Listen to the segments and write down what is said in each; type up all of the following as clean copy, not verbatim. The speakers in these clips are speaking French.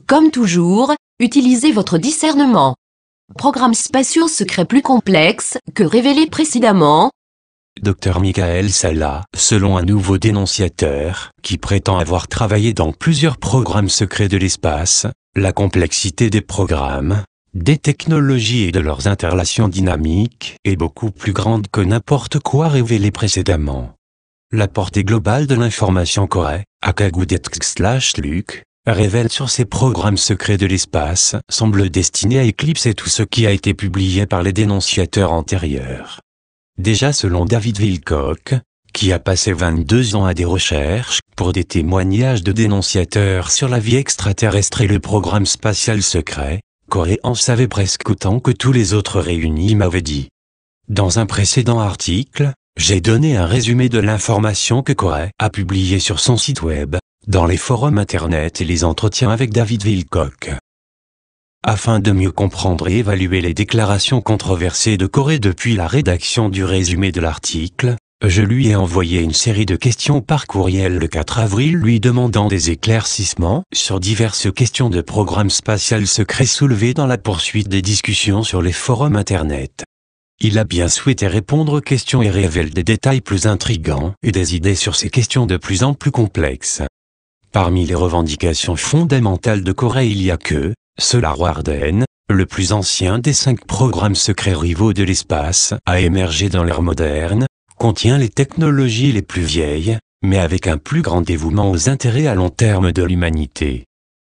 Comme toujours, utilisez votre discernement. Programmes spatiaux secrets plus complexes que révélés précédemment. Dr Michael Salla, selon un nouveau dénonciateur, qui prétend avoir travaillé dans plusieurs programmes secrets de l'espace, la complexité des programmes, des technologies et de leurs interrelations dynamiques est beaucoup plus grande que n'importe quoi révélé précédemment. La portée globale de l'information qu'aurait, /Luc, révèle sur ces programmes secrets de l'espace, semble destiné à éclipser tout ce qui a été publié par les dénonciateurs antérieurs. Déjà selon David Wilcock, qui a passé 22 ans à des recherches pour des témoignages de dénonciateurs sur la vie extraterrestre et le programme spatial secret, Corey en savait presque autant que tous les autres réunis m'avaient dit. Dans un précédent article, j'ai donné un résumé de l'information que Corey a publié sur son site web, dans les forums internet et les entretiens avec David Wilcock. Afin de mieux comprendre et évaluer les déclarations controversées de Corey depuis la rédaction du résumé de l'article, je lui ai envoyé une série de questions par courriel le 4 avril lui demandant des éclaircissements sur diverses questions de programme spatial secret soulevées dans la poursuite des discussions sur les forums internet. Il a bien souhaité répondre aux questions et révèle des détails plus intrigants et des idées sur ces questions de plus en plus complexes. Parmi les revendications fondamentales de Corey il y a que Solar Warden, le plus ancien des 5 programmes secrets rivaux de l'espace, a émergé dans l'ère moderne, contient les technologies les plus vieilles, mais avec un plus grand dévouement aux intérêts à long terme de l'humanité.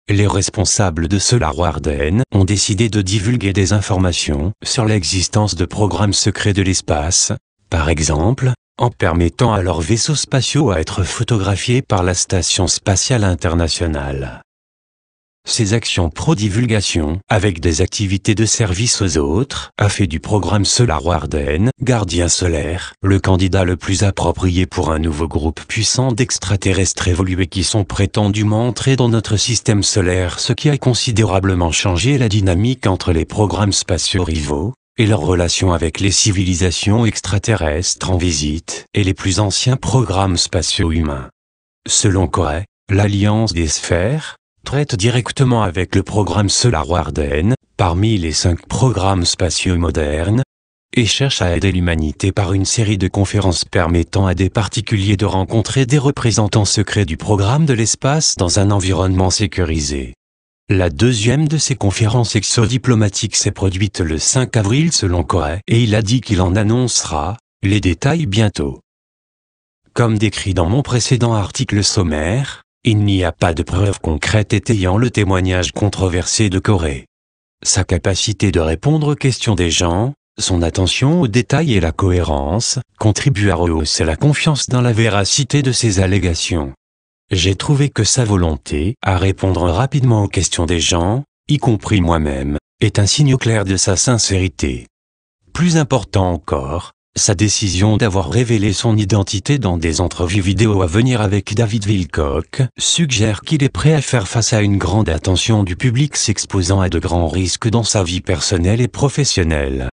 Les responsables de Solar Warden ont décidé de divulguer des informations sur l'existence de programmes secrets de l'espace, par exemple, en permettant à leurs vaisseaux spatiaux à être photographiés par la Station spatiale internationale. Ces actions pro-divulgation, avec des activités de service aux autres, a fait du programme Solar Warden, Gardien solaire, le candidat le plus approprié pour un nouveau groupe puissant d'extraterrestres évolués qui sont prétendument entrés dans notre système solaire, ce qui a considérablement changé la dynamique entre les programmes spatiaux rivaux et leurs relations avec les civilisations extraterrestres en visite et les plus anciens programmes spatiaux humains. Selon Corey, l'Alliance des Sphères traite directement avec le programme Solar Warden, parmi les 5 programmes spatiaux modernes, et cherche à aider l'humanité par une série de conférences permettant à des particuliers de rencontrer des représentants secrets du programme de l'espace dans un environnement sécurisé. La deuxième de ces conférences exodiplomatiques s'est produite le 5 avril selon Corey, et il a dit qu'il en annoncera les détails bientôt. Comme décrit dans mon précédent article sommaire, il n'y a pas de preuves concrètes étayant le témoignage controversé de Corey. Sa capacité de répondre aux questions des gens, son attention aux détails et la cohérence, contribuent à rehausser la confiance dans la véracité de ses allégations. J'ai trouvé que sa volonté à répondre rapidement aux questions des gens, y compris moi-même, est un signe clair de sa sincérité. Plus important encore, sa décision d'avoir révélé son identité dans des entrevues vidéo à venir avec David Wilcock suggère qu'il est prêt à faire face à une grande attention du public s'exposant à de grands risques dans sa vie personnelle et professionnelle.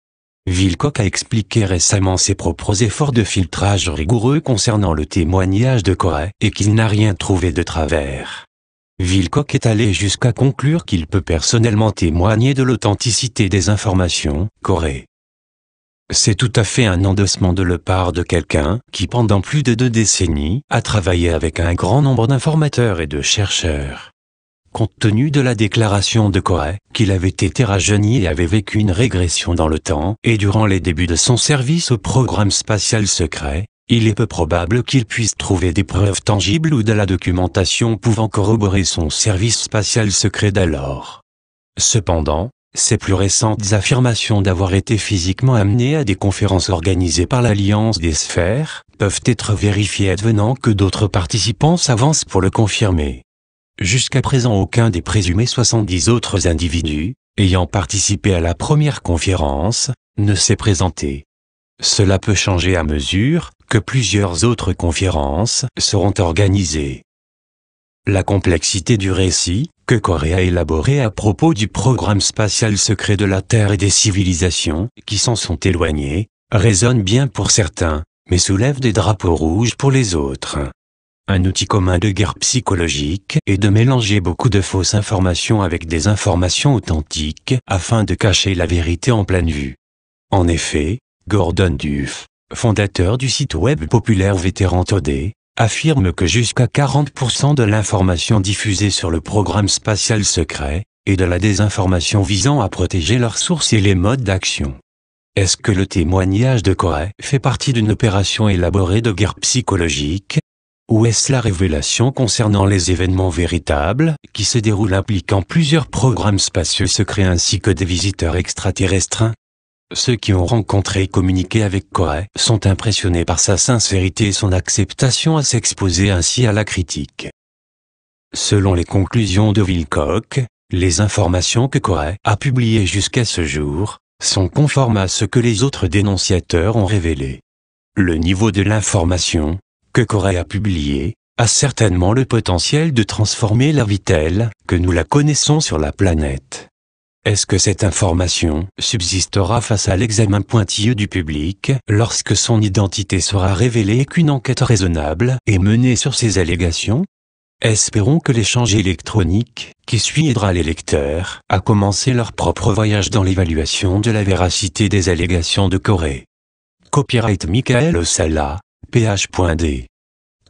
Wilcock a expliqué récemment ses propres efforts de filtrage rigoureux concernant le témoignage de Corey et qu'il n'a rien trouvé de travers. Wilcock est allé jusqu'à conclure qu'il peut personnellement témoigner de l'authenticité des informations, Corey. C'est tout à fait un endossement de la part de quelqu'un qui pendant plus de 2 décennies a travaillé avec un grand nombre d'informateurs et de chercheurs. Compte tenu de la déclaration de Corey, qu'il avait été rajeuni et avait vécu une régression dans le temps, et durant les débuts de son service au programme spatial secret, il est peu probable qu'il puisse trouver des preuves tangibles ou de la documentation pouvant corroborer son service spatial secret d'alors. Cependant, ses plus récentes affirmations d'avoir été physiquement amené à des conférences organisées par l'Alliance des Sphères peuvent être vérifiées advenant que d'autres participants s'avancent pour le confirmer. Jusqu'à présent aucun des présumés 70 autres individus, ayant participé à la première conférence, ne s'est présenté. Cela peut changer à mesure que plusieurs autres conférences seront organisées. La complexité du récit que Corey a élaboré à propos du programme spatial secret de la Terre et des civilisations qui s'en sont éloignées, résonne bien pour certains, mais soulève des drapeaux rouges pour les autres. Un outil commun de guerre psychologique est de mélanger beaucoup de fausses informations avec des informations authentiques afin de cacher la vérité en pleine vue. En effet, Gordon Duff, fondateur du site web populaire Vétéran Today, affirme que jusqu'à 40% de l'information diffusée sur le programme spatial secret est de la désinformation visant à protéger leurs sources et les modes d'action. Est-ce que le témoignage de Corey fait partie d'une opération élaborée de guerre psychologique ? Ou est-ce la révélation concernant les événements véritables, qui se déroulent impliquant plusieurs programmes spatiaux secrets ainsi que des visiteurs extraterrestres ? Ceux qui ont rencontré et communiqué avec Corey sont impressionnés par sa sincérité et son acceptation à s'exposer ainsi à la critique. Selon les conclusions de Wilcock, les informations que Corey a publiées jusqu'à ce jour sont conformes à ce que les autres dénonciateurs ont révélé. Le niveau de l'information que Corey a publié a certainement le potentiel de transformer la vie telle que nous la connaissons sur la planète. Est-ce que cette information subsistera face à l'examen pointilleux du public lorsque son identité sera révélée et qu'une enquête raisonnable est menée sur ces allégations ? Espérons que l'échange électronique qui suivra les lecteurs a commencé leur propre voyage dans l'évaluation de la véracité des allégations de Corey. Copyright Michael Salla, ph.d.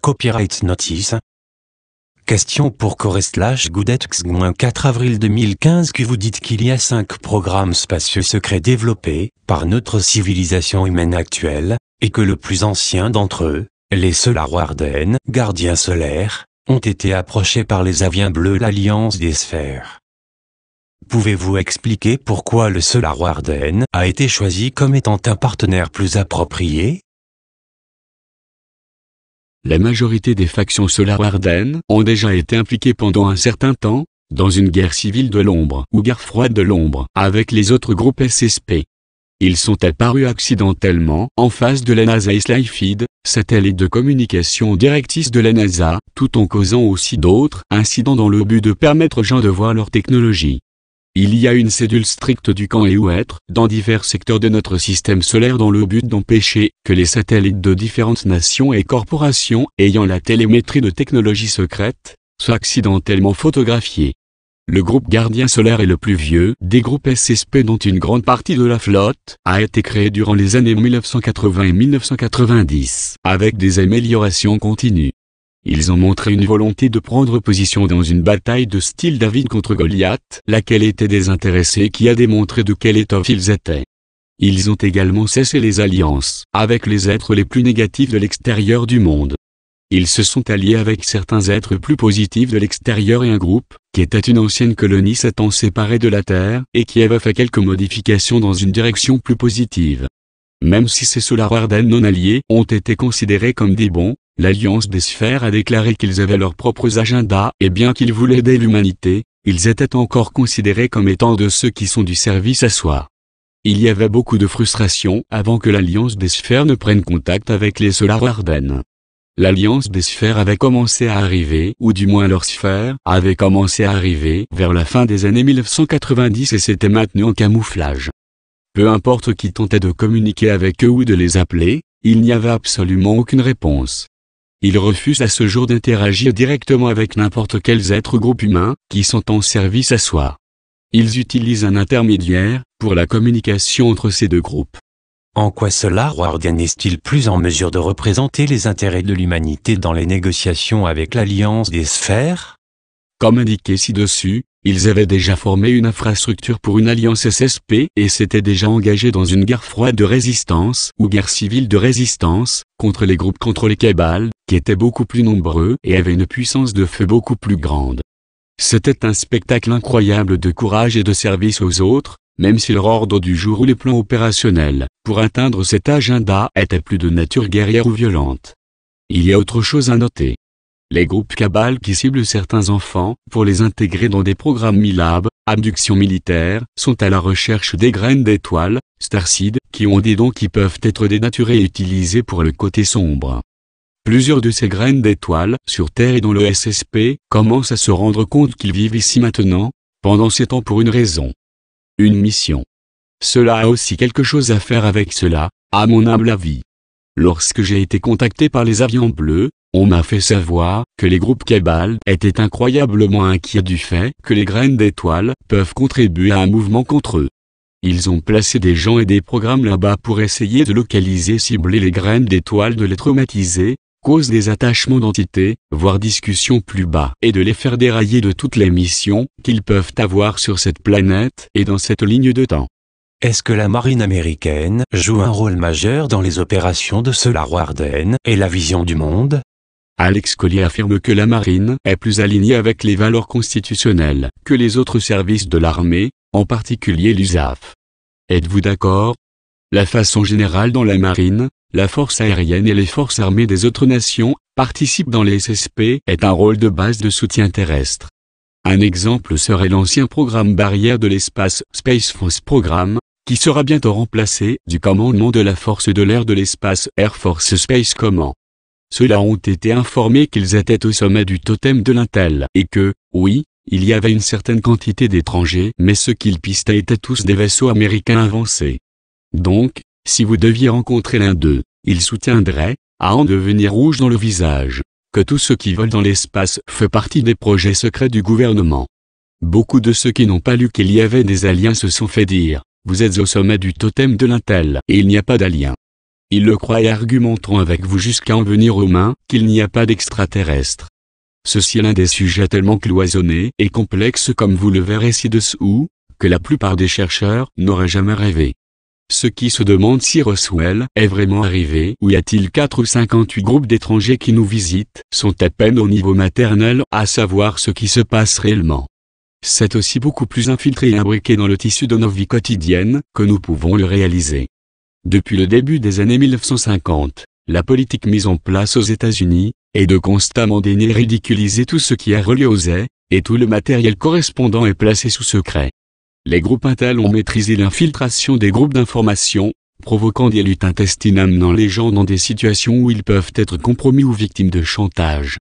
Copyright Notice. Question pour Corey/Goodetx-4 avril 2015 que vous dites qu'il y a 5 programmes spatiaux secrets développés par notre civilisation humaine actuelle, et que le plus ancien d'entre eux, les Solar Warden, gardiens solaires, ont été approchés par les aviens bleus l'Alliance des Sphères. Pouvez-vous expliquer pourquoi le Solar Warden a été choisi comme étant un partenaire plus approprié ? La majorité des factions Solar Warden ont déjà été impliquées pendant un certain temps, dans une guerre civile de l'ombre ou guerre froide de l'ombre avec les autres groupes SSP. Ils sont apparus accidentellement en face de la NASA et Slyfeed, satellite de communication directrice de la NASA, tout en causant aussi d'autres incidents dans le but de permettre aux gens de voir leur technologie. Il y a une cédule stricte du quand et où être dans divers secteurs de notre système solaire dans le but d'empêcher que les satellites de différentes nations et corporations ayant la télémétrie de technologies secrètes soient accidentellement photographiés. Le groupe Gardien solaire est le plus vieux des groupes SSP dont une grande partie de la flotte a été créée durant les années 1980 et 1990, avec des améliorations continues. Ils ont montré une volonté de prendre position dans une bataille de style David contre Goliath, laquelle était désintéressée et qui a démontré de quelle étoffe ils étaient. Ils ont également cessé les alliances avec les êtres les plus négatifs de l'extérieur du monde. Ils se sont alliés avec certains êtres plus positifs de l'extérieur et un groupe, qui était une ancienne colonie s'étant séparée de la Terre, et qui avait fait quelques modifications dans une direction plus positive. Même si ces Solar Warden non alliés ont été considérés comme des bons, l'Alliance des Sphères a déclaré qu'ils avaient leurs propres agendas et bien qu'ils voulaient aider l'humanité, ils étaient encore considérés comme étant de ceux qui sont du service à soi. Il y avait beaucoup de frustration avant que l'Alliance des Sphères ne prenne contact avec les Solar Warden. L'Alliance des Sphères avait commencé à arriver, ou du moins leur sphère avait commencé à arriver vers la fin des années 1990 et s'était maintenu en camouflage. Peu importe qui tentait de communiquer avec eux ou de les appeler, il n'y avait absolument aucune réponse. Ils refusent à ce jour d'interagir directement avec n'importe quels êtres groupes humains qui sont en service à soi. Ils utilisent un intermédiaire pour la communication entre ces deux groupes. En quoi Solar Warden est-il plus en mesure de représenter les intérêts de l'humanité dans les négociations avec l'Alliance des Sphères ? Comme indiqué ci-dessus, ils avaient déjà formé une infrastructure pour une alliance SSP et s'étaient déjà engagés dans une guerre froide de résistance ou guerre civile de résistance contre les groupes contrôlés Cabal, qui étaient beaucoup plus nombreux et avaient une puissance de feu beaucoup plus grande. C'était un spectacle incroyable de courage et de service aux autres, même si leur ordre du jour ou les plans opérationnels pour atteindre cet agenda étaient plus de nature guerrière ou violente. Il y a autre chose à noter. Les groupes Cabal qui ciblent certains enfants pour les intégrer dans des programmes MILAB, abduction militaire, sont à la recherche des graines d'étoiles, starseed, qui ont des dons qui peuvent être dénaturés et utilisés pour le côté sombre. Plusieurs de ces graines d'étoiles, sur Terre et dans le SSP, commencent à se rendre compte qu'ils vivent ici maintenant, pendant ces temps pour une raison. Une mission. Cela a aussi quelque chose à faire avec cela, à mon humble avis. Lorsque j'ai été contacté par les avions bleus, On m'a fait savoir que les groupes Cabal étaient incroyablement inquiets du fait que les graines d'étoiles peuvent contribuer à un mouvement contre eux. Ils ont placé des gens et des programmes là-bas pour essayer de localiser et cibler les graines d'étoiles, de les traumatiser, cause des attachements d'entités, voire discussions plus bas, et de les faire dérailler de toutes les missions qu'ils peuvent avoir sur cette planète et dans cette ligne de temps. Est-ce que la marine américaine joue un rôle majeur dans les opérations de Solar Warden et la vision du monde? Alex Collier affirme que la marine est plus alignée avec les valeurs constitutionnelles que les autres services de l'armée, en particulier l'USAF. Êtes-vous d'accord? La façon générale dont la marine, la force aérienne et les forces armées des autres nations participent dans les SSP est un rôle de base de soutien terrestre. Un exemple serait l'ancien programme barrière de l'espace Space Force Programme, qui sera bientôt remplacé du commandement de la force de l'air de l'espace Air Force Space Command. Ceux-là ont été informés qu'ils étaient au sommet du totem de l'Intel et que, oui, il y avait une certaine quantité d'étrangers, mais ceux qu'ils pistaient étaient tous des vaisseaux américains avancés. Donc, si vous deviez rencontrer l'un d'eux, il soutiendrait, à en devenir rouge dans le visage, que tous ceux qui volent dans l'espace font partie des projets secrets du gouvernement. Beaucoup de ceux qui n'ont pas lu qu'il y avait des aliens se sont fait dire, vous êtes au sommet du totem de l'Intel et il n'y a pas d'aliens. Ils le croient et argumenteront avec vous jusqu'à en venir aux mains qu'il n'y a pas d'extraterrestres. Ceci est l'un des sujets tellement cloisonnés et complexes comme vous le verrez ci-dessous, que la plupart des chercheurs n'auraient jamais rêvé. Ceux qui se demandent si Roswell est vraiment arrivé ou y a-t-il 4 ou 58 groupes d'étrangers qui nous visitent, sont à peine au niveau maternel à savoir ce qui se passe réellement. C'est aussi beaucoup plus infiltré et imbriqué dans le tissu de nos vies quotidiennes que nous pouvons le réaliser. Depuis le début des années 1950, la politique mise en place aux États-Unis est de constamment dénier et ridiculiser tout ce qui est relié aux airs, et tout le matériel correspondant est placé sous secret. Les groupes Intel ont maîtrisé l'infiltration des groupes d'information, provoquant des luttes intestines amenant les gens dans des situations où ils peuvent être compromis ou victimes de chantage.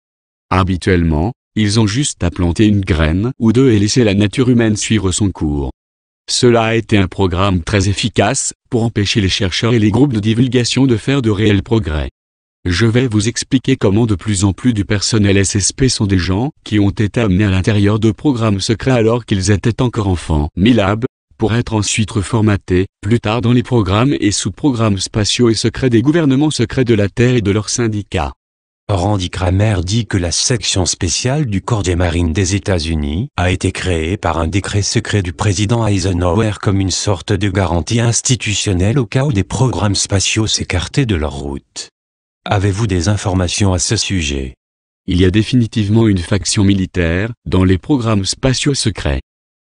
Habituellement, ils ont juste à planter une graine ou deux et laisser la nature humaine suivre son cours. Cela a été un programme très efficace pour empêcher les chercheurs et les groupes de divulgation de faire de réels progrès. Je vais vous expliquer comment de plus en plus du personnel SSP sont des gens qui ont été amenés à l'intérieur de programmes secrets alors qu'ils étaient encore enfants, MILAB, pour être ensuite reformatés, plus tard dans les programmes et sous-programmes spatiaux et secrets des gouvernements secrets de la Terre et de leurs syndicats. Randy Kramer dit que la section spéciale du corps des marines des États-Unis a été créée par un décret secret du président Eisenhower comme une sorte de garantie institutionnelle au cas où des programmes spatiaux s'écartaient de leur route. Avez-vous des informations à ce sujet? Il y a définitivement une faction militaire dans les programmes spatiaux secrets.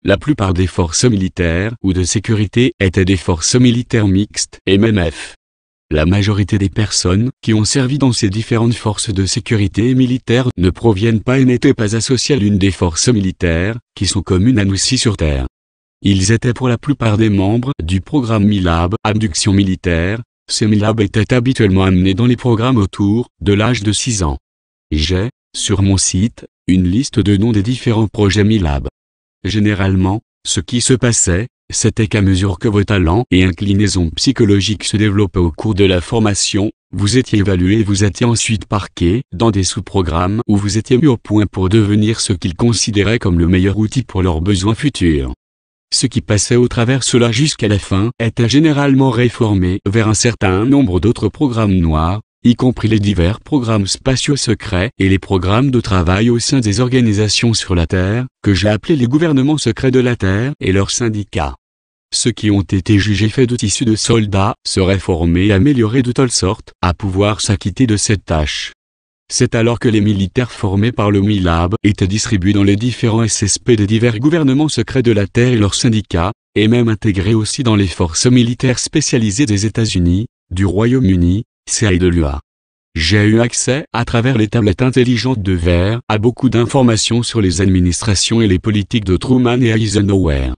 La plupart des forces militaires ou de sécurité étaient des forces militaires mixtes, MMF. La majorité des personnes qui ont servi dans ces différentes forces de sécurité et militaires ne proviennent pas et n'étaient pas associés à l'une des forces militaires, qui sont communes à nous ici sur Terre. Ils étaient pour la plupart des membres du programme MILAB, abduction militaire. Ces MILAB étaient habituellement amenés dans les programmes autour de l'âge de 6 ans. J'ai, sur mon site, une liste de noms des différents projets MILAB. Généralement, ce qui se passait, c'était qu'à mesure que vos talents et inclinaisons psychologiques se développaient au cours de la formation, vous étiez évalué et vous étiez ensuite parqué dans des sous-programmes où vous étiez mis au point pour devenir ce qu'ils considéraient comme le meilleur outil pour leurs besoins futurs. Ce qui passait au travers cela jusqu'à la fin était généralement réformé vers un certain nombre d'autres programmes noirs, y compris les divers programmes spatiaux secrets et les programmes de travail au sein des organisations sur la Terre, que j'ai appelés les gouvernements secrets de la Terre et leurs syndicats. Ceux qui ont été jugés faits de tissus de soldats seraient formés et améliorés de telle sorte à pouvoir s'acquitter de cette tâche. C'est alors que les militaires formés par le MILAB étaient distribués dans les différents SSP des divers gouvernements secrets de la Terre et leurs syndicats, et même intégrés aussi dans les forces militaires spécialisées des États-Unis, du Royaume-Uni, CIA et de l'UA. J'ai eu accès, à travers les tablettes intelligentes de verre, à beaucoup d'informations sur les administrations et les politiques de Truman et Eisenhower.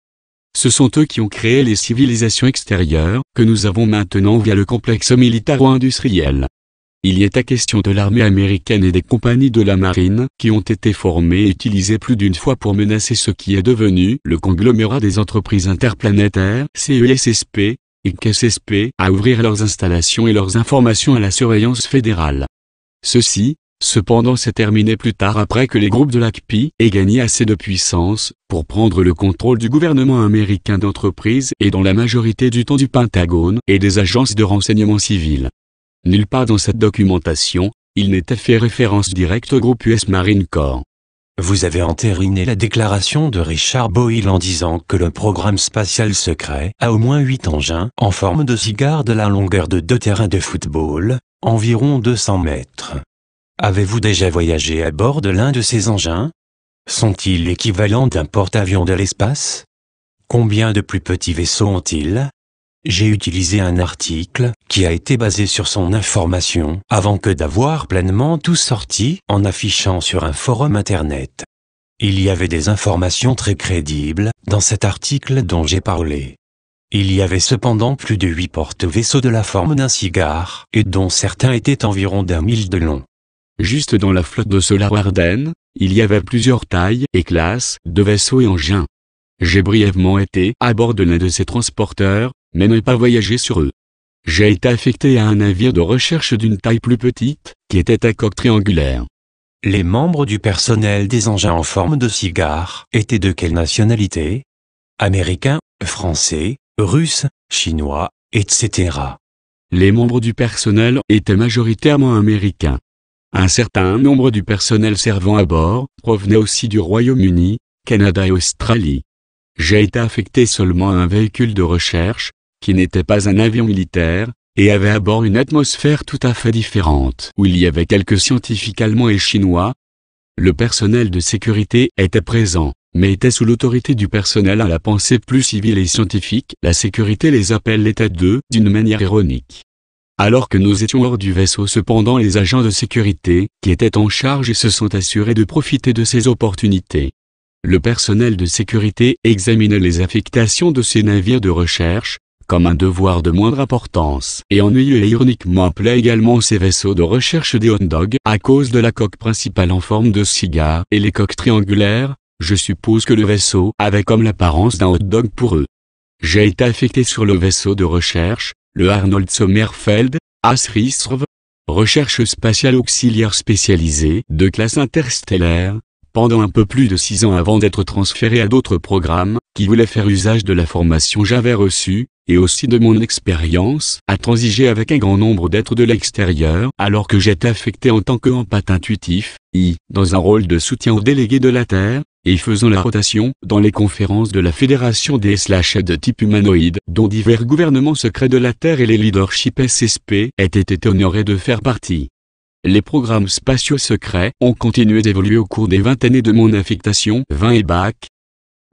Ce sont eux qui ont créé les civilisations extérieures, que nous avons maintenant via le complexe militaro-industriel. Il y est à question de l'armée américaine et des compagnies de la marine, qui ont été formées et utilisées plus d'une fois pour menacer ce qui est devenu le conglomérat des entreprises interplanétaires, CESSP, et KSSP, à ouvrir leurs installations et leurs informations à la surveillance fédérale. Ceci, Cependant c'est terminé plus tard après que les groupes de l'ACPI aient gagné assez de puissance pour prendre le contrôle du gouvernement américain d'entreprise et dans la majorité du temps du Pentagone et des agences de renseignement civil. Nulle part dans cette documentation, il n'était fait référence directe au groupe US Marine Corps. Vous avez entériné la déclaration de Richard Boyle en disant que le programme spatial secret a au moins 8 engins en forme de cigare de la longueur de 2 terrains de football, environ 200 mètres. Avez-vous déjà voyagé à bord de l'un de ces engins? Sont-ils l'équivalent d'un porte-avions de l'espace? Combien de plus petits vaisseaux ont-ils? J'ai utilisé un article qui a été basé sur son information avant que d'avoir pleinement tout sorti en affichant sur un forum internet. Il y avait des informations très crédibles dans cet article dont j'ai parlé. Il y avait cependant plus de 8 porte-vaisseaux de la forme d'un cigare et dont certains étaient environ d'1 mille de long. Juste dans la flotte de Solar Warden, il y avait plusieurs tailles et classes de vaisseaux et engins. J'ai brièvement été à bord de l'un de ces transporteurs, mais n'ai pas voyagé sur eux. J'ai été affecté à un navire de recherche d'une taille plus petite, qui était à coque triangulaire. Les membres du personnel des engins en forme de cigare étaient de quelle nationalité? Américains, Français, Russes, Chinois, etc. Les membres du personnel étaient majoritairement américains. Un certain nombre du personnel servant à bord provenait aussi du Royaume-Uni, Canada et Australie. J'ai été affecté seulement à un véhicule de recherche, qui n'était pas un avion militaire, et avait à bord une atmosphère tout à fait différente, où il y avait quelques scientifiques allemands et chinois. Le personnel de sécurité était présent, mais était sous l'autorité du personnel à la pensée plus civile et scientifique. La sécurité les appelle l'état 2, d'une manière ironique. Alors que nous étions hors du vaisseau, cependant les agents de sécurité, qui étaient en charge, se sont assurés de profiter de ces opportunités. Le personnel de sécurité examinait les affectations de ces navires de recherche, comme un devoir de moindre importance, et ennuyeux et ironiquement appelait également ces vaisseaux de recherche des hot dogs à cause de la coque principale en forme de cigare et les coques triangulaires. Je suppose que le vaisseau avait comme l'apparence d'un hot dog pour eux. J'ai été affecté sur le vaisseau de recherche, le Arnold Sommerfeld, ASRISRV, recherche spatiale auxiliaire spécialisée de classe interstellaire, pendant un peu plus de 6 ans avant d'être transféré à d'autres programmes, qui voulaient faire usage de la formation que j'avais reçue, et aussi de mon expérience à transiger avec un grand nombre d'êtres de l'extérieur, alors que j'étais affecté en tant qu'empathe intuitif, dans un rôle de soutien aux délégués de la Terre, et faisant la rotation dans les conférences de la Fédération des / de type humanoïde, dont divers gouvernements secrets de la Terre et les leaderships SSP étaient été honorés de faire partie. Les programmes spatiaux secrets ont continué d'évoluer au cours des 20 années de mon affectation, 20 et bac.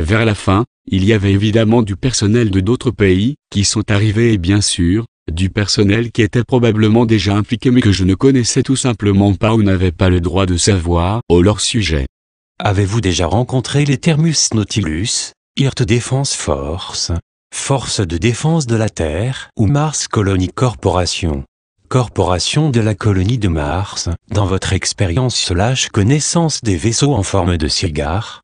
Vers la fin, il y avait évidemment du personnel de d'autres pays qui sont arrivés et bien sûr, du personnel qui était probablement déjà impliqué mais que je ne connaissais tout simplement pas ou n'avais pas le droit de savoir au leur sujet. Avez-vous déjà rencontré les Thermus Nautilus, IRT Defense Force, Force de défense de la Terre ou Mars Colony Corporation, Corporation de la colonie de Mars, dans votre expérience / connaissance des vaisseaux en forme de cigare?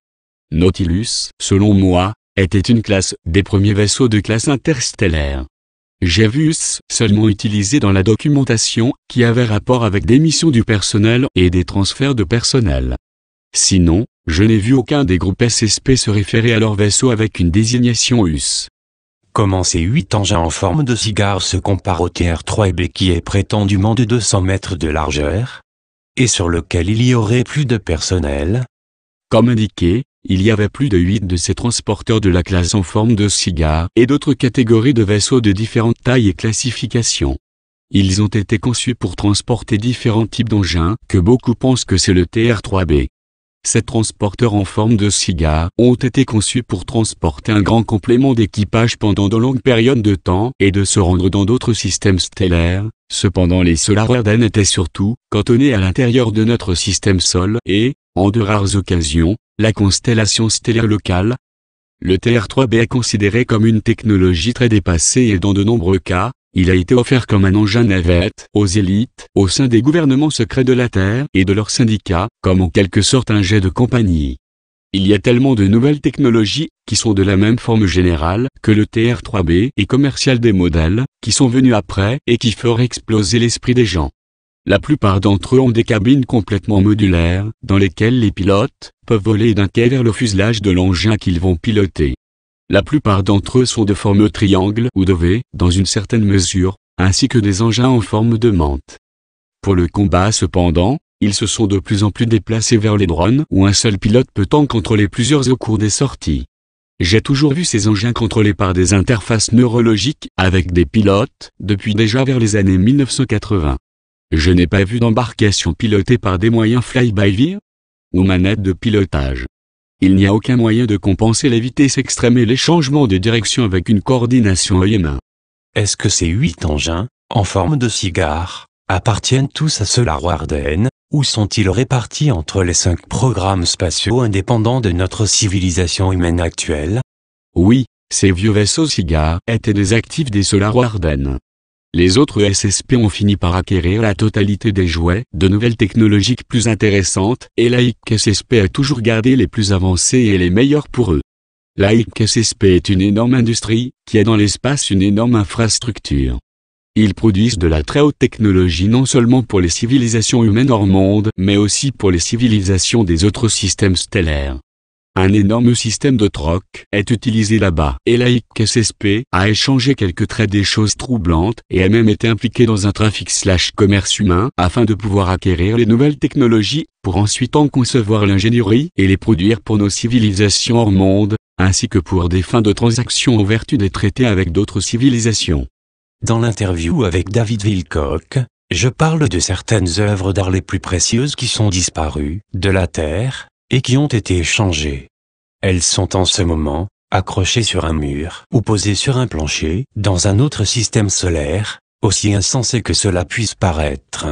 Nautilus, selon moi, était une classe des premiers vaisseaux de classe interstellaire. J'ai vu seulement utilisé dans la documentation qui avait rapport avec des missions du personnel et des transferts de personnel. Sinon, je n'ai vu aucun des groupes SSP se référer à leur vaisseau avec une désignation US. Comment ces 8 engins en forme de cigare se comparent au TR-3B qui est prétendument de 200 mètres de largeur, et sur lequel il y aurait plus de personnel? Comme indiqué, il y avait plus de 8 de ces transporteurs de la classe en forme de cigare et d'autres catégories de vaisseaux de différentes tailles et classifications. Ils ont été conçus pour transporter différents types d'engins que beaucoup pensent que c'est le TR-3B. Ces transporteurs en forme de cigare ont été conçus pour transporter un grand complément d'équipage pendant de longues périodes de temps et de se rendre dans d'autres systèmes stellaires. Cependant les Solar Warden étaient surtout cantonnés à l'intérieur de notre système Sol et, en de rares occasions, la constellation stellaire locale. Le TR-3B est considéré comme une technologie très dépassée et dans de nombreux cas, il a été offert comme un engin navette aux élites au sein des gouvernements secrets de la Terre et de leurs syndicats, comme en quelque sorte un jet de compagnie. Il y a tellement de nouvelles technologies qui sont de la même forme générale que le TR-3B et commercial des modèles qui sont venus après et qui feront exploser l'esprit des gens. La plupart d'entre eux ont des cabines complètement modulaires, dans lesquelles les pilotes peuvent voler d'un quai vers le fuselage de l'engin qu'ils vont piloter. La plupart d'entre eux sont de forme triangle ou de V, dans une certaine mesure, ainsi que des engins en forme de menthe. Pour le combat cependant, ils se sont de plus en plus déplacés vers les drones où un seul pilote peut en contrôler plusieurs au cours des sorties. J'ai toujours vu ces engins contrôlés par des interfaces neurologiques avec des pilotes, depuis déjà vers les années 1980. Je n'ai pas vu d'embarcation pilotée par des moyens fly-by-wire ou manettes de pilotage. Il n'y a aucun moyen de compenser les vitesses extrêmes et les changements de direction avec une coordination œil-main. Est-ce que ces 8 engins, en forme de cigare, appartiennent tous à Solar Warden, ou sont-ils répartis entre les 5 programmes spatiaux indépendants de notre civilisation humaine actuelle? Oui, ces vieux vaisseaux cigares étaient des actifs des Solar Warden. Les autres SSP ont fini par acquérir la totalité des jouets, de nouvelles technologies plus intéressantes, et l'AIC SSP a toujours gardé les plus avancés et les meilleurs pour eux. L'AIC SSP est une énorme industrie, qui a dans l'espace une énorme infrastructure. Ils produisent de la très haute technologie non seulement pour les civilisations humaines hors monde, mais aussi pour les civilisations des autres systèmes stellaires. Un énorme système de troc est utilisé là-bas, et l'AIC SSP a échangé quelques traits des choses troublantes et a même été impliqué dans un trafic/commerce humain afin de pouvoir acquérir les nouvelles technologies pour ensuite en concevoir l'ingénierie et les produire pour nos civilisations hors monde, ainsi que pour des fins de transaction en vertu des traités avec d'autres civilisations. Dans l'interview avec David Wilcock, je parle de certaines œuvres d'art les plus précieuses qui sont disparues de la Terre et qui ont été échangées. Elles sont en ce moment accrochées sur un mur ou posées sur un plancher dans un autre système solaire, aussi insensé que cela puisse paraître.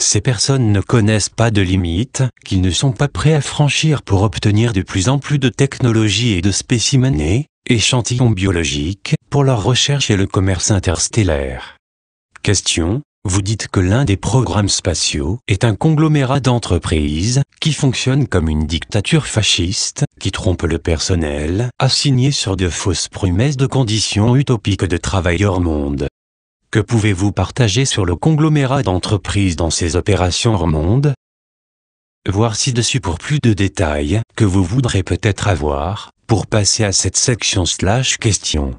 Ces personnes ne connaissent pas de limites qu'ils ne sont pas prêts à franchir pour obtenir de plus en plus de technologies et de spécimens, échantillons biologiques, pour leurs recherches et le commerce interstellaire. Question: vous dites que l'un des programmes spatiaux est un conglomérat d'entreprises qui fonctionne comme une dictature fasciste qui trompe le personnel, assigné sur de fausses promesses de conditions utopiques de travail hors monde. Que pouvez-vous partager sur le conglomérat d'entreprises dans ces opérations hors monde? Voir ci-dessus pour plus de détails que vous voudrez peut-être avoir pour passer à cette section/question.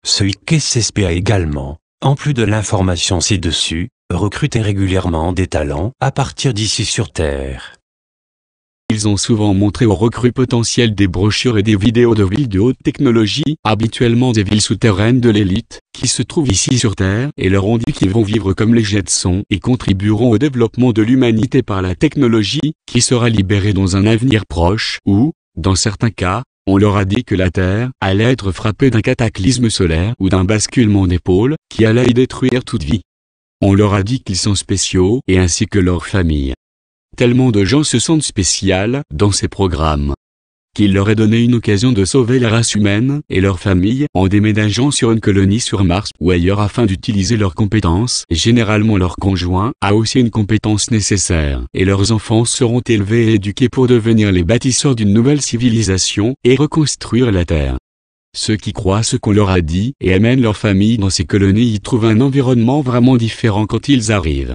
Ce ICSSP a également, en plus de l'information ci-dessus, recruté régulièrement des talents à partir d'ici sur Terre. Ils ont souvent montré aux recrues potentielles des brochures et des vidéos de villes de haute technologie, habituellement des villes souterraines de l'élite, qui se trouvent ici sur Terre, et leur ont dit qu'ils vont vivre comme les Jetsons et contribueront au développement de l'humanité par la technologie, qui sera libérée dans un avenir proche, ou, dans certains cas, on leur a dit que la Terre allait être frappée d'un cataclysme solaire ou d'un basculement des pôles, qui allait y détruire toute vie. On leur a dit qu'ils sont spéciaux, et ainsi que leurs familles. Tellement de gens se sentent spéciales dans ces programmes, qu'il leur est donné une occasion de sauver la race humaine et leur famille en déménageant sur une colonie sur Mars ou ailleurs afin d'utiliser leurs compétences. Généralement leur conjoint a aussi une compétence nécessaire et leurs enfants seront élevés et éduqués pour devenir les bâtisseurs d'une nouvelle civilisation et reconstruire la Terre. Ceux qui croient ce qu'on leur a dit et amènent leur famille dans ces colonies y trouvent un environnement vraiment différent quand ils arrivent.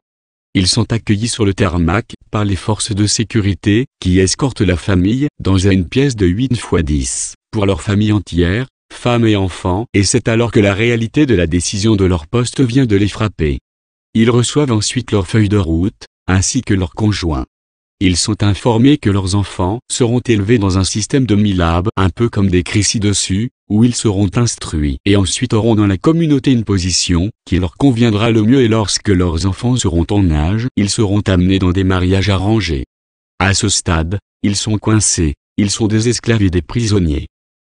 Ils sont accueillis sur le tarmac par les forces de sécurité qui escortent la famille dans une pièce de 8 x 10 pour leur famille entière, femmes et enfants, et c'est alors que la réalité de la décision de leur poste vient de les frapper. Ils reçoivent ensuite leur feuille de route, ainsi que leurs conjoints. Ils sont informés que leurs enfants seront élevés dans un système de MILAB, un peu comme décrit ci-dessus, où ils seront instruits et ensuite auront dans la communauté une position qui leur conviendra le mieux et lorsque leurs enfants seront en âge, ils seront amenés dans des mariages arrangés. À ce stade, ils sont coincés, ils sont des esclaves et des prisonniers.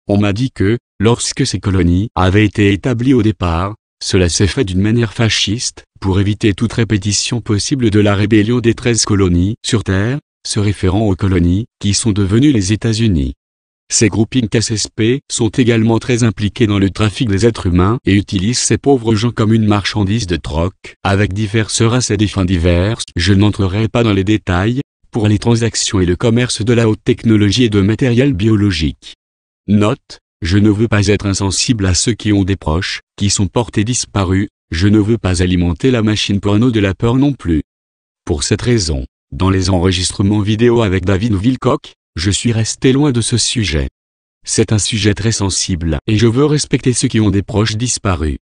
On m'a dit que, lorsque ces colonies avaient été établies au départ, cela s'est fait d'une manière fasciste, pour éviter toute répétition possible de la rébellion des 13 colonies sur Terre, se référant aux colonies qui sont devenues les États-Unis. Ces groupings SSP sont également très impliqués dans le trafic des êtres humains et utilisent ces pauvres gens comme une marchandise de troc, avec diverses races et des fins diverses. Je n'entrerai pas dans les détails, pour les transactions et le commerce de la haute technologie et de matériel biologique. Note: je ne veux pas être insensible à ceux qui ont des proches, qui sont portés disparus, je ne veux pas alimenter la machine porno de la peur non plus. Pour cette raison, dans les enregistrements vidéo avec David Wilcock, je suis resté loin de ce sujet. C'est un sujet très sensible et je veux respecter ceux qui ont des proches disparus.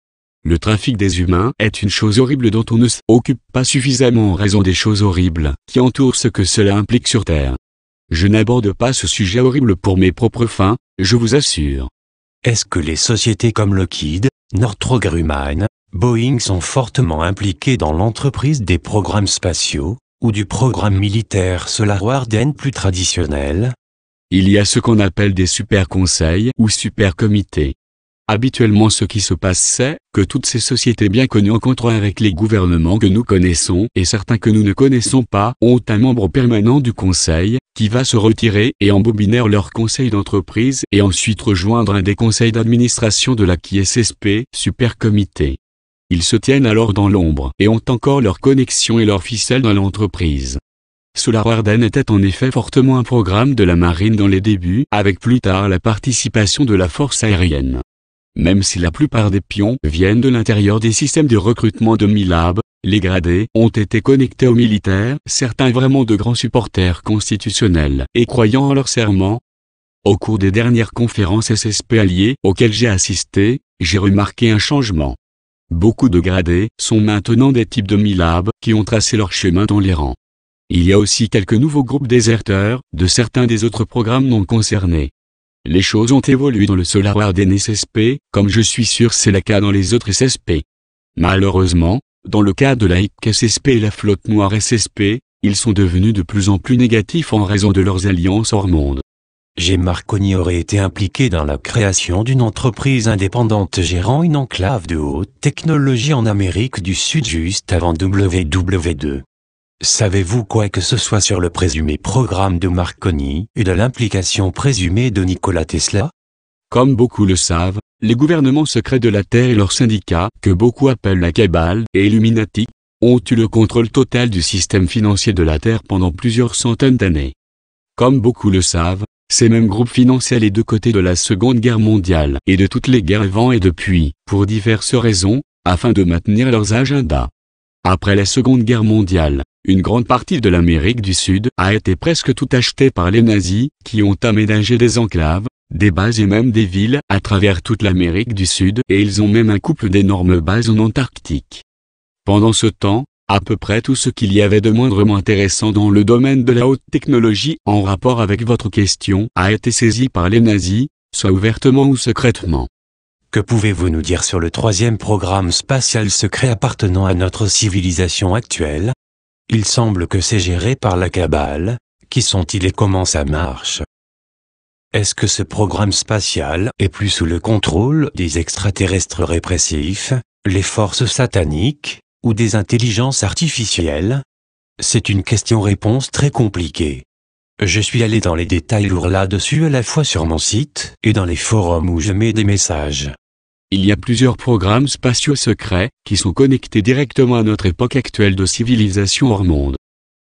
Le trafic des humains est une chose horrible dont on ne s'occupe pas suffisamment en raison des choses horribles qui entourent ce que cela implique sur Terre. Je n'aborde pas ce sujet horrible pour mes propres fins, je vous assure. Est-ce que les sociétés comme Lockheed, Northrop Grumman, Boeing sont fortement impliquées dans l'entreprise des programmes spatiaux, ou du programme militaire Solar Warden plus traditionnel? Il y a ce qu'on appelle des super-conseils ou super-comités. Habituellement ce qui se passe c'est que toutes ces sociétés bien connues en contrat avec les gouvernements que nous connaissons et certains que nous ne connaissons pas ont un membre permanent du conseil qui va se retirer et embobiner leur conseil d'entreprise et ensuite rejoindre un des conseils d'administration de la KSSP, super-comité. Ils se tiennent alors dans l'ombre et ont encore leur connexion et leur ficelle dans l'entreprise. Solar Warden était en effet fortement un programme de la marine dans les débuts avec plus tard la participation de la force aérienne. Même si la plupart des pions viennent de l'intérieur des systèmes de recrutement de Milab, les gradés ont été connectés aux militaires, certains vraiment de grands supporters constitutionnels et croyant en leur serment. Au cours des dernières conférences SSP alliées auxquelles j'ai assisté, j'ai remarqué un changement. Beaucoup de gradés sont maintenant des types de Milab qui ont tracé leur chemin dans les rangs. Il y a aussi quelques nouveaux groupes déserteurs de certains des autres programmes non concernés. Les choses ont évolué dans le Solar Warden SSP, comme je suis sûr c'est le cas dans les autres SSP. Malheureusement, dans le cas de la HIC SSP et la flotte noire SSP, ils sont devenus de plus en plus négatifs en raison de leurs alliances hors monde. G. Marconi aurait été impliqué dans la création d'une entreprise indépendante gérant une enclave de haute technologie en Amérique du Sud juste avant WW2. Savez-vous quoi que ce soit sur le présumé programme de Marconi et de l'implication présumée de Nikola Tesla? Comme beaucoup le savent, les gouvernements secrets de la Terre et leurs syndicats, que beaucoup appellent la cabale et Illuminati, ont eu le contrôle total du système financier de la Terre pendant plusieurs centaines d'années. Comme beaucoup le savent, ces mêmes groupes finançaient les deux côtés de la Seconde Guerre mondiale et de toutes les guerres avant et depuis, pour diverses raisons, afin de maintenir leurs agendas. Après la Seconde Guerre mondiale, une grande partie de l'Amérique du Sud a été presque tout achetée par les nazis, qui ont aménagé des enclaves, des bases et même des villes à travers toute l'Amérique du Sud et ils ont même un couple d'énormes bases en Antarctique. Pendant ce temps, à peu près tout ce qu'il y avait de moindrement intéressant dans le domaine de la haute technologie en rapport avec votre question a été saisi par les nazis, soit ouvertement ou secrètement. Que pouvez-vous nous dire sur le troisième programme spatial secret appartenant à notre civilisation actuelle? Il semble que c'est géré par la cabale. Qui sont-ils et comment ça marche? Est-ce que ce programme spatial est plus sous le contrôle des extraterrestres répressifs, les forces sataniques, ou des intelligences artificielles? C'est une question-réponse très compliquée. Je suis allé dans les détails lourds là-dessus à la fois sur mon site et dans les forums où je mets des messages. Il y a plusieurs programmes spatiaux secrets qui sont connectés directement à notre époque actuelle de civilisation hors monde.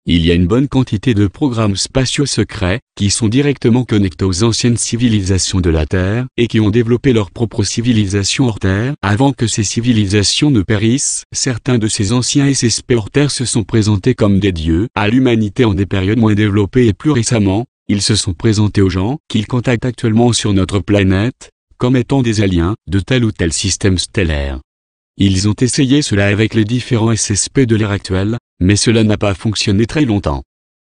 Il y a une bonne quantité de programmes spatiaux secrets qui sont directement connectés aux anciennes civilisations de la Terre et qui ont développé leur propre civilisation hors Terre avant que ces civilisations ne périssent. Certains de ces anciens SSP hors Terre se sont présentés comme des dieux à l'humanité en des périodes moins développées et plus récemment, ils se sont présentés aux gens qu'ils contactent actuellement sur notre planète comme étant des aliens de tel ou tel système stellaire. Ils ont essayé cela avec les différents SSP de l'ère actuelle, mais cela n'a pas fonctionné très longtemps.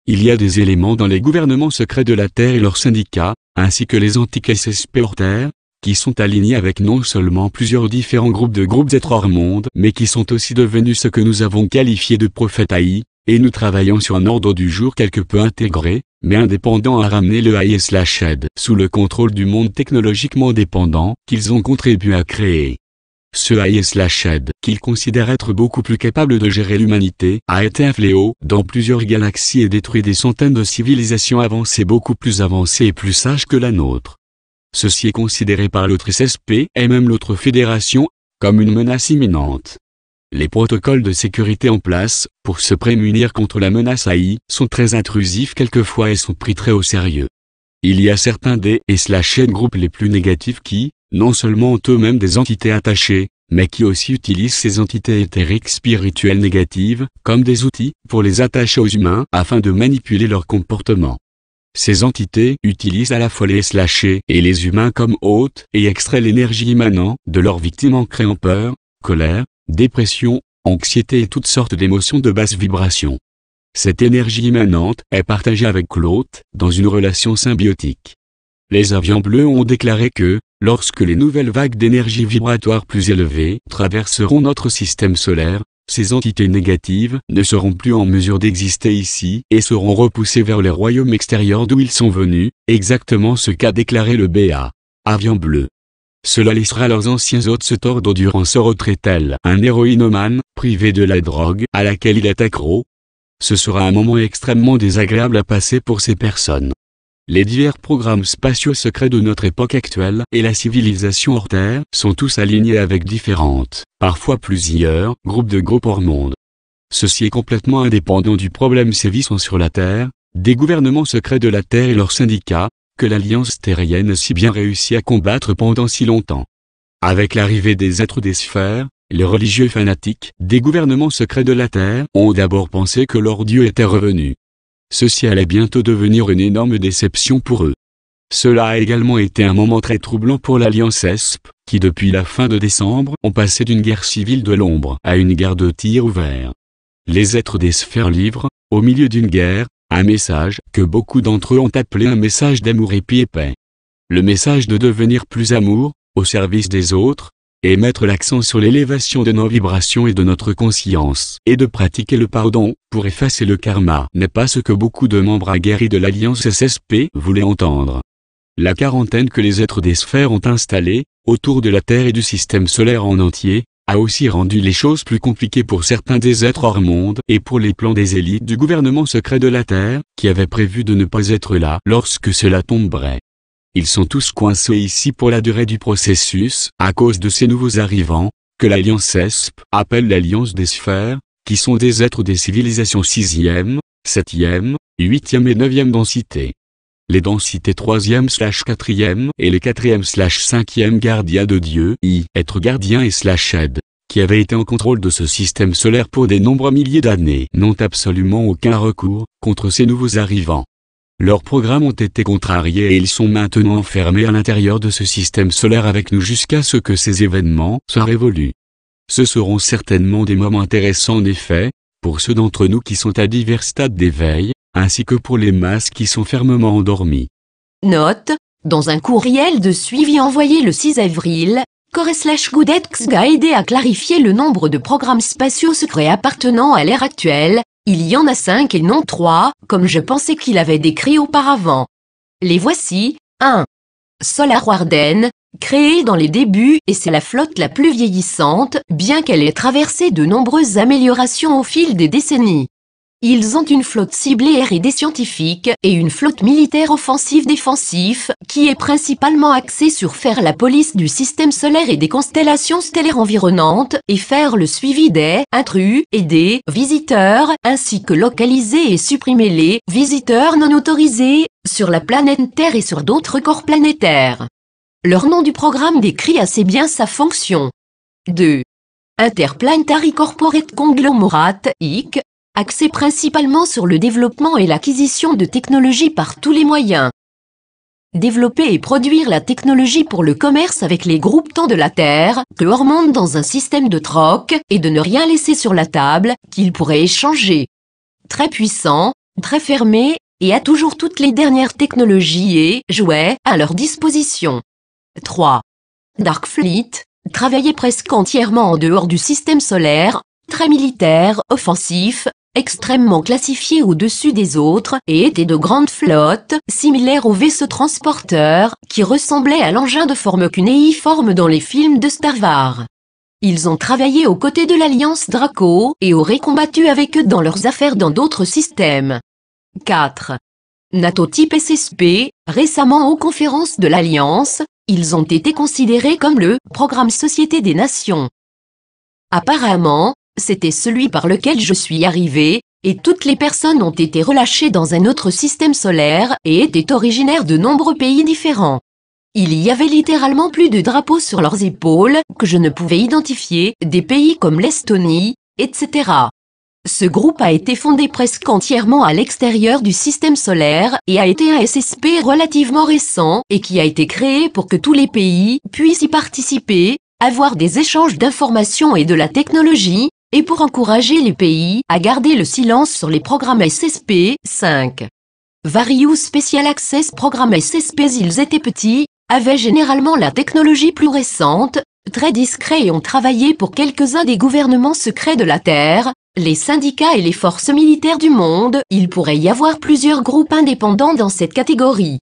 Il y a des éléments dans les gouvernements secrets de la Terre et leurs syndicats, ainsi que les antiques SSP hors Terre, qui sont alignés avec non seulement plusieurs différents groupes êtres hors monde, mais qui sont aussi devenus ce que nous avons qualifié de prophètes AI, et nous travaillons sur un ordre du jour quelque peu intégré, mais indépendant à ramener le AI/Z sous le contrôle du monde technologiquement dépendant qu'ils ont contribué à créer. Ce AI/Z, qu'ils considèrent être beaucoup plus capable de gérer l'humanité, a été un fléau dans plusieurs galaxies et détruit des centaines de civilisations avancées beaucoup plus avancées et plus sages que la nôtre. Ceci est considéré par l'autre SSP et même l'autre fédération comme une menace imminente. Les protocoles de sécurité en place pour se prémunir contre la menace AI sont très intrusifs quelquefois et sont pris très au sérieux. Il y a certains des /Z groupes les plus négatifs qui, non seulement ont eux-mêmes des entités attachées, mais qui aussi utilisent ces entités éthériques spirituelles négatives, comme des outils, pour les attacher aux humains afin de manipuler leur comportement. Ces entités utilisent à la fois les slashés et les humains comme hôtes et extraient l'énergie émanant de leurs victimes en créant peur, colère, dépression, anxiété et toutes sortes d'émotions de basse vibration. Cette énergie émanante est partagée avec l'hôte dans une relation symbiotique. Les avions bleus ont déclaré que, lorsque les nouvelles vagues d'énergie vibratoire plus élevées traverseront notre système solaire, ces entités négatives ne seront plus en mesure d'exister ici et seront repoussées vers les royaumes extérieurs d'où ils sont venus, exactement ce qu'a déclaré le BA. Avion bleu. Cela laissera leurs anciens hôtes se tordre durant ce retrait tel un héroïnomane, privé de la drogue à laquelle il est accro. Ce sera un moment extrêmement désagréable à passer pour ces personnes. Les divers programmes spatiaux secrets de notre époque actuelle et la civilisation hors Terre sont tous alignés avec différentes, parfois plusieurs, groupes hors monde. Ceci est complètement indépendant du problème sévissant sur la Terre, des gouvernements secrets de la Terre et leurs syndicats, que l'Alliance terrienne a si bien réussi à combattre pendant si longtemps. Avec l'arrivée des êtres des sphères, les religieux fanatiques des gouvernements secrets de la Terre ont d'abord pensé que leur Dieu était revenu. Ceci allait bientôt devenir une énorme déception pour eux. Cela a également été un moment très troublant pour l'Alliance ESP, qui depuis la fin de décembre ont passé d'une guerre civile de l'ombre à une guerre de tir ouvert. Les êtres des sphères livrent, au milieu d'une guerre, un message que beaucoup d'entre eux ont appelé un message d'amour et paix. Le message de devenir plus amour, au service des autres, et mettre l'accent sur l'élévation de nos vibrations et de notre conscience, et de pratiquer le pardon, pour effacer le karma, n'est pas ce que beaucoup de membres aguerris de l'Alliance SSP voulaient entendre. La quarantaine que les êtres des sphères ont installée, autour de la Terre et du système solaire en entier, a aussi rendu les choses plus compliquées pour certains des êtres hors monde et pour les plans des élites du gouvernement secret de la Terre, qui avaient prévu de ne pas être là lorsque cela tomberait. Ils sont tous coincés ici pour la durée du processus, à cause de ces nouveaux arrivants, que l'Alliance ESP appelle l'Alliance des sphères, qui sont des êtres des civilisations 6e, 7e, 8e et 9e densité. Les densités 3e/4e et les 4e/5e gardiens de Dieu, êtres gardiens et /aide, qui avaient été en contrôle de ce système solaire pour des nombreux milliers d'années, n'ont absolument aucun recours contre ces nouveaux arrivants. Leurs programmes ont été contrariés et ils sont maintenant enfermés à l'intérieur de ce système solaire avec nous jusqu'à ce que ces événements soient révolus. Ce seront certainement des moments intéressants en effet, pour ceux d'entre nous qui sont à divers stades d'éveil, ainsi que pour les masses qui sont fermement endormies. Note, dans un courriel de suivi envoyé le 6 avril, Core/Goodx a aidé à clarifier le nombre de programmes spatiaux secrets appartenant à l'ère actuelle. Il y en a 5 et non 3, comme je pensais qu'il avait décrit auparavant. Les voici. 1. Solar Warden, créée dans les débuts et c'est la flotte la plus vieillissante, bien qu'elle ait traversé de nombreuses améliorations au fil des décennies. Ils ont une flotte ciblée R&D scientifique et une flotte militaire offensive-défensif, qui est principalement axée sur faire la police du système solaire et des constellations stellaires environnantes, et faire le suivi des intrus et des visiteurs, ainsi que localiser et supprimer les visiteurs non autorisés, sur la planète Terre et sur d'autres corps planétaires. Leur nom du programme décrit assez bien sa fonction. 2. Interplanetary Corporate Conglomerate, IC, axé principalement sur le développement et l'acquisition de technologies par tous les moyens. Développer et produire la technologie pour le commerce avec les groupes temps de la Terre, que hors monde dans un système de troc, et de ne rien laisser sur la table, qu'ils pourraient échanger. Très puissant, très fermé, et a toujours toutes les dernières technologies et jouets à leur disposition. 3. Dark Fleet, travailler presque entièrement en dehors du système solaire, très militaire, offensif, extrêmement classifiés au-dessus des autres, et étaient de grandes flottes, similaires aux vaisseaux transporteurs, qui ressemblaient à l'engin de forme cunéiforme dans les films de Star Wars. Ils ont travaillé aux côtés de l'Alliance Draco, et auraient combattu avec eux dans leurs affaires dans d'autres systèmes. 4. NATO type SSP, récemment aux conférences de l'Alliance, ils ont été considérés comme le « programme Société des Nations ». Apparemment, c'était celui par lequel je suis arrivé, et toutes les personnes ont été relâchées dans un autre système solaire et étaient originaires de nombreux pays différents. Il y avait littéralement plus de drapeaux sur leurs épaules que je ne pouvais identifier, des pays comme l'Estonie, etc. Ce groupe a été fondé presque entièrement à l'extérieur du système solaire et a été un SSP relativement récent et qui a été créé pour que tous les pays puissent y participer, avoir des échanges d'informations et de la technologie, et pour encourager les pays à garder le silence sur les programmes SSP. 5. Various Special Access Programmes SSP. Ils étaient petits, avaient généralement la technologie plus récente, très discrets et ont travaillé pour quelques-uns des gouvernements secrets de la Terre, les syndicats et les forces militaires du monde. Il pourrait y avoir plusieurs groupes indépendants dans cette catégorie.